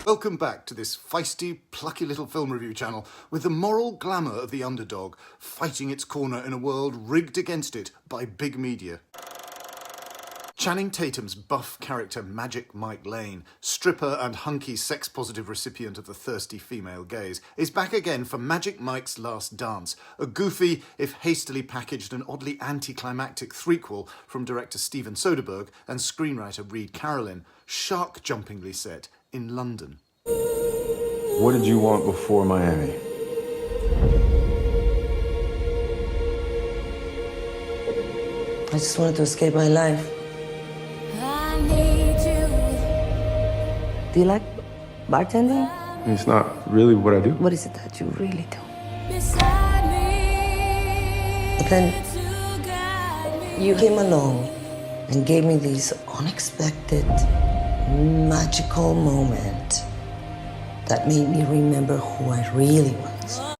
Welcome back to this feisty, plucky little film review channel with the moral glamour of the underdog fighting its corner in a world rigged against it by big media. Channing Tatum's buff character Magic Mike Lane, stripper and hunky sex-positive recipient of the thirsty female gaze, is back again for Magic Mike's Last Dance, a goofy, if hastily packaged and oddly anticlimactic threequel from director Steven Soderbergh and screenwriter Reed Carolin, shark-jumpingly set in London. What did you want before Miami? I just wanted to escape my life. Do you like bartending? It's not really what I do. What is it that you really do? But then you came along and gave me this unexpected, magical moment that made me remember who I really was.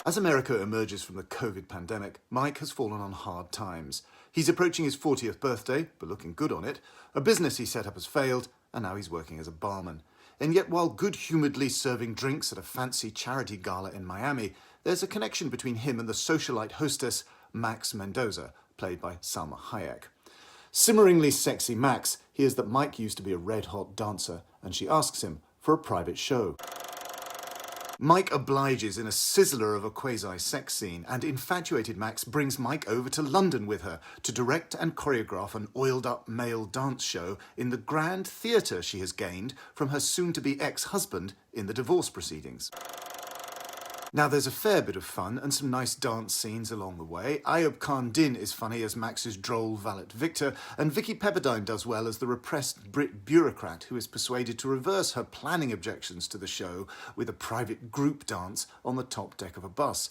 As America emerges from the COVID pandemic, Mike has fallen on hard times. He's approaching his 40th birthday, but looking good on it. A business he set up has failed, and now he's working as a barman. And yet, while good-humouredly serving drinks at a fancy charity gala in Miami, there's a connection between him and the socialite hostess, Max Mendoza, played by Salma Hayek. Simmeringly sexy Max hears that Mike used to be a red-hot dancer, and she asks him for a private show. Mike obliges in a sizzler of a quasi-sex scene, and infatuated Max brings Mike over to London with her to direct and choreograph an oiled-up male dance show in the grand theatre she has gained from her soon-to-be ex-husband in the divorce proceedings. Now, there's a fair bit of fun and some nice dance scenes along the way. Ayub Khan Din is funny as Max's droll valet Victor, and Vicky Pepperdine does well as the repressed Brit bureaucrat who is persuaded to reverse her planning objections to the show with a private group dance on the top deck of a bus.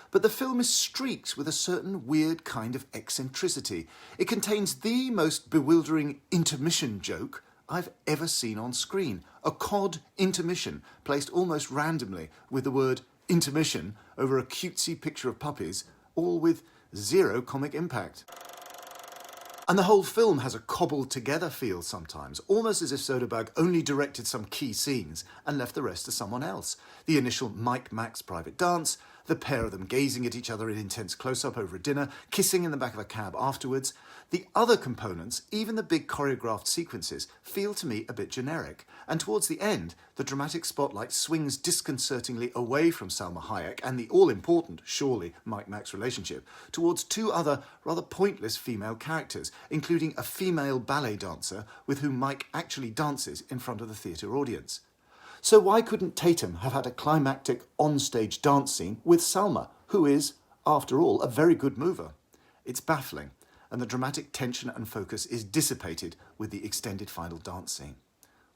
But the film is streaked with a certain weird kind of eccentricity. It contains the most bewildering intermission joke I've ever seen on screen. A cod intermission placed almost randomly with the word intermission over a cutesy picture of puppies, all with zero comic impact. And the whole film has a cobbled-together feel sometimes, almost as if Soderbergh only directed some key scenes and left the rest to someone else. The initial Mike-Max private dance, the pair of them gazing at each other in intense close-up over a dinner, kissing in the back of a cab afterwards. The other components, even the big choreographed sequences, feel to me a bit generic. And towards the end, the dramatic spotlight swings disconcertingly away from Salma Hayek and the all-important, surely, Mike-Max relationship towards two other rather pointless female characters, including a female ballet dancer with whom Mike actually dances in front of the theatre audience. So why couldn't Tatum have had a climactic on-stage dance scene with Salma, who is, after all, a very good mover? It's baffling, and the dramatic tension and focus is dissipated with the extended final dance scene.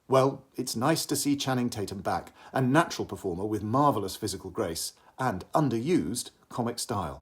Well, it's nice to see Channing Tatum back, a natural performer with marvellous physical grace and underused comic style.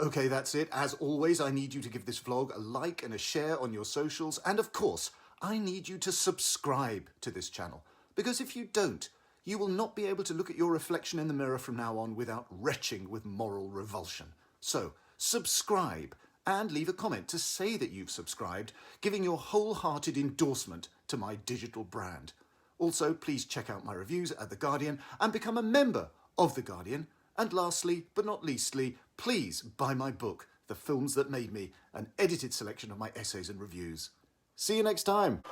Okay, that's it. As always, I need you to give this vlog a like and a share on your socials, and of course, I need you to subscribe to this channel. Because if you don't, you will not be able to look at your reflection in the mirror from now on without retching with moral revulsion. So, subscribe and leave a comment to say that you've subscribed, giving your wholehearted endorsement to my digital brand. Also, please check out my reviews at The Guardian and become a member of The Guardian. And lastly, but not leastly, please buy my book, The Films That Made Me, an edited selection of my essays and reviews. See you next time.